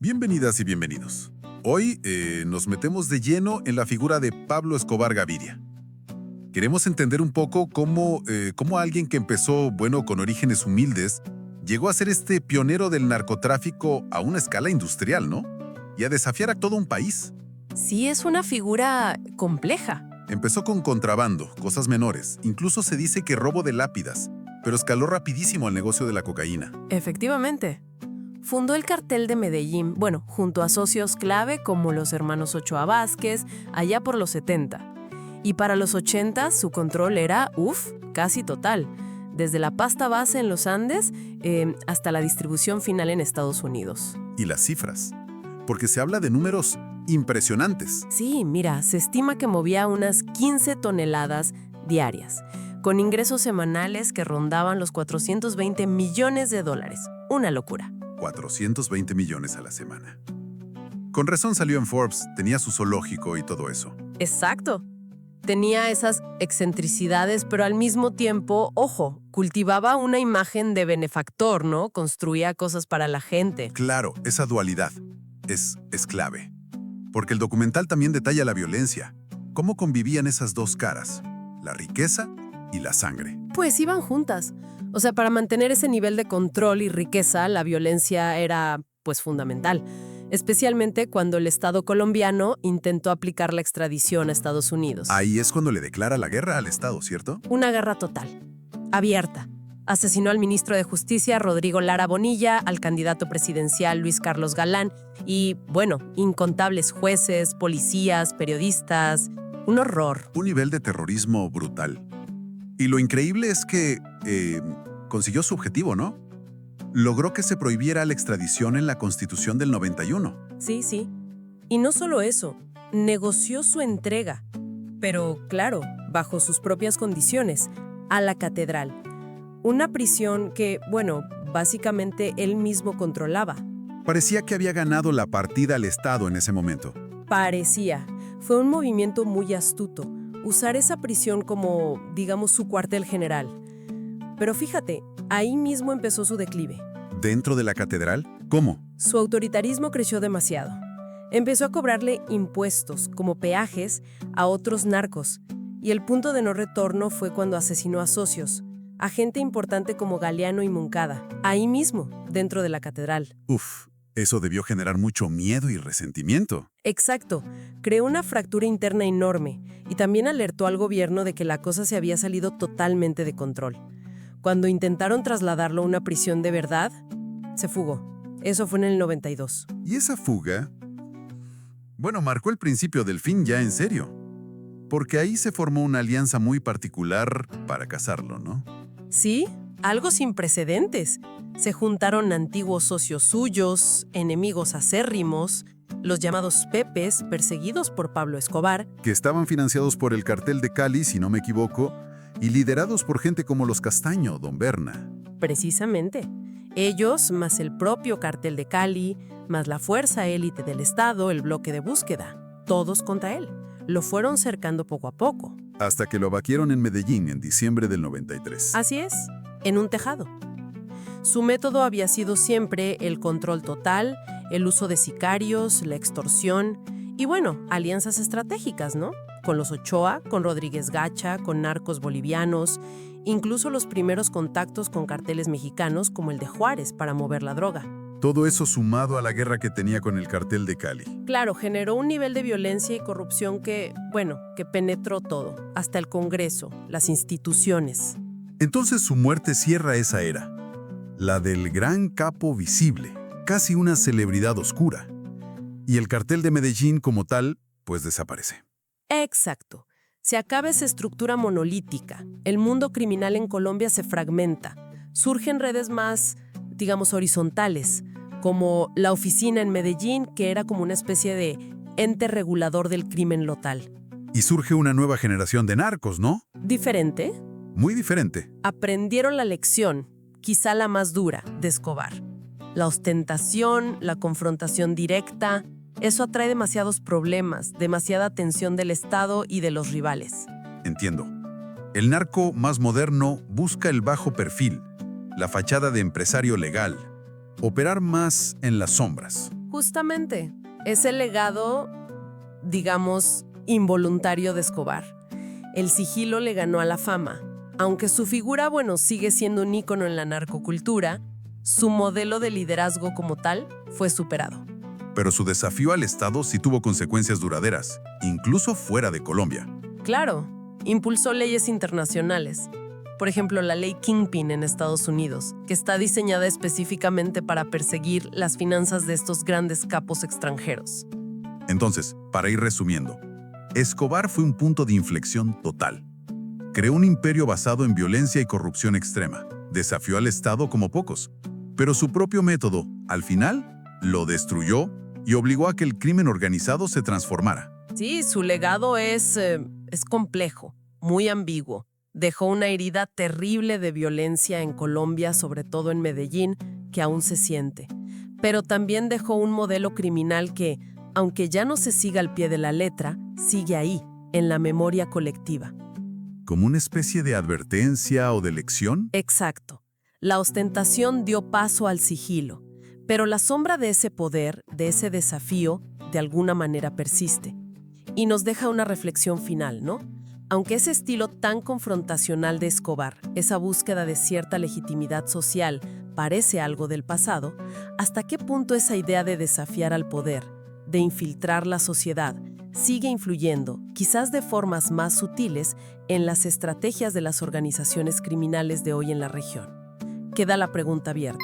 Bienvenidas y bienvenidos. Hoy nos metemos de lleno en la figura de Pablo Escobar Gaviria. Queremos entender un poco cómo alguien que empezó, bueno, con orígenes humildes, llegó a ser este pionero del narcotráfico a una escala industrial, ¿no? Y a desafiar a todo un país. Sí, es una figura compleja. Empezó con contrabando, cosas menores. Incluso se dice que robo de lápidas, pero escaló rapidísimo al negocio de la cocaína. Efectivamente. Fundó el cartel de Medellín, bueno, junto a socios clave como los hermanos Ochoa Vázquez, allá por los 70. Y para los 80 su control era, casi total. Desde la pasta base en los Andes hasta la distribución final en Estados Unidos. Y las cifras, porque se habla de números impresionantes. Sí, mira, se estima que movía unas 15 toneladas diarias, con ingresos semanales que rondaban los 420 millones de dólares. Una locura. 420 millones a la semana. Con razón salió en Forbes, tenía su zoológico y todo eso. Exacto. Tenía esas excentricidades, pero al mismo tiempo, ojo, cultivaba una imagen de benefactor, ¿no? Construía cosas para la gente. Claro, esa dualidad es clave. Porque el documental también detalla la violencia. Cómo convivían esas dos caras, la riqueza y la sangre. Pues iban juntas. O sea, para mantener ese nivel de control y riqueza, la violencia era, pues, fundamental. Especialmente cuando el Estado colombiano intentó aplicar la extradición a Estados Unidos. Ahí es cuando le declara la guerra al Estado, ¿cierto? Una guerra total, abierta. Asesinó al ministro de Justicia, Rodrigo Lara Bonilla, al candidato presidencial Luis Carlos Galán y, bueno, incontables jueces, policías, periodistas. Un horror. Un nivel de terrorismo brutal. Y lo increíble es que consiguió su objetivo, ¿no? Logró que se prohibiera la extradición en la Constitución del 91. Sí. Y no solo eso, negoció su entrega, pero claro, bajo sus propias condiciones, a la catedral. Una prisión que, bueno, básicamente él mismo controlaba. Parecía que había ganado la partida al Estado en ese momento. Parecía. Fue un movimiento muy astuto, usar esa prisión como, digamos, su cuartel general. Pero fíjate, ahí mismo empezó su declive. ¿Dentro de la catedral? ¿Cómo? Su autoritarismo creció demasiado. Empezó a cobrarle impuestos, como peajes, a otros narcos. Y el punto de no retorno fue cuando asesinó a socios, a gente importante como Galeano y Moncada, ahí mismo, dentro de la catedral. Eso debió generar mucho miedo y resentimiento. Exacto. Creó una fractura interna enorme y también alertó al gobierno de que la cosa se había salido totalmente de control. Cuando intentaron trasladarlo a una prisión de verdad, se fugó. Eso fue en el 92. Y esa fuga, bueno, marcó el principio del fin ya en serio. Porque ahí se formó una alianza muy particular para cazarlo, ¿no? Sí, algo sin precedentes. Se juntaron antiguos socios suyos, enemigos acérrimos, los llamados Pepes, perseguidos por Pablo Escobar. Que estaban financiados por el cartel de Cali, si no me equivoco, y liderados por gente como los Castaño, Don Berna. Precisamente. Ellos, más el propio cartel de Cali, más la fuerza élite del Estado, el bloque de búsqueda. Todos contra él. Lo fueron cercando poco a poco. Hasta que lo abatieron en Medellín en diciembre del 93. Así es, en un tejado. Su método había sido siempre el control total, el uso de sicarios, la extorsión y, bueno, alianzas estratégicas, ¿no? Con los Ochoa, con Rodríguez Gacha, con narcos bolivianos, incluso los primeros contactos con carteles mexicanos como el de Juárez para mover la droga. Todo eso sumado a la guerra que tenía con el cartel de Cali. Claro, generó un nivel de violencia y corrupción que penetró todo, hasta el Congreso, las instituciones. Entonces su muerte cierra esa era, la del gran capo visible, casi una celebridad oscura. Y el cartel de Medellín como tal, pues desaparece. Exacto. Se acaba esa estructura monolítica. El mundo criminal en Colombia se fragmenta. Surgen redes más, digamos, horizontales, como la oficina en Medellín, que era como una especie de ente regulador del crimen local. Y surge una nueva generación de narcos, ¿no? ¿Diferente? Muy diferente. Aprendieron la lección, quizá la más dura, de Escobar. La ostentación, la confrontación directa, eso atrae demasiados problemas, demasiada atención del Estado y de los rivales. Entiendo. El narco más moderno busca el bajo perfil, la fachada de empresario legal, operar más en las sombras. Justamente, es el legado, digamos, involuntario de Escobar. El sigilo le ganó a la fama. Aunque su figura, bueno, sigue siendo un ícono en la narcocultura, su modelo de liderazgo como tal fue superado. Pero su desafío al Estado sí tuvo consecuencias duraderas, incluso fuera de Colombia. Claro, impulsó leyes internacionales. Por ejemplo, la ley Kingpin en Estados Unidos, que está diseñada específicamente para perseguir las finanzas de estos grandes capos extranjeros. Entonces, para ir resumiendo, Escobar fue un punto de inflexión total. Creó un imperio basado en violencia y corrupción extrema. Desafió al Estado como pocos. Pero su propio método, al final, lo destruyó y obligó a que el crimen organizado se transformara. Sí, su legado es complejo, muy ambiguo. Dejó una herida terrible de violencia en Colombia, sobre todo en Medellín, que aún se siente. Pero también dejó un modelo criminal que, aunque ya no se siga al pie de la letra, sigue ahí, en la memoria colectiva. ¿Como una especie de advertencia o de lección? Exacto. La ostentación dio paso al sigilo, pero la sombra de ese poder, de ese desafío, de alguna manera persiste. Y nos deja una reflexión final, ¿no? Aunque ese estilo tan confrontacional de Escobar, esa búsqueda de cierta legitimidad social, parece algo del pasado, ¿hasta qué punto esa idea de desafiar al poder, de infiltrar la sociedad, sigue influyendo, quizás de formas más sutiles, en las estrategias de las organizaciones criminales de hoy en la región? Queda la pregunta abierta.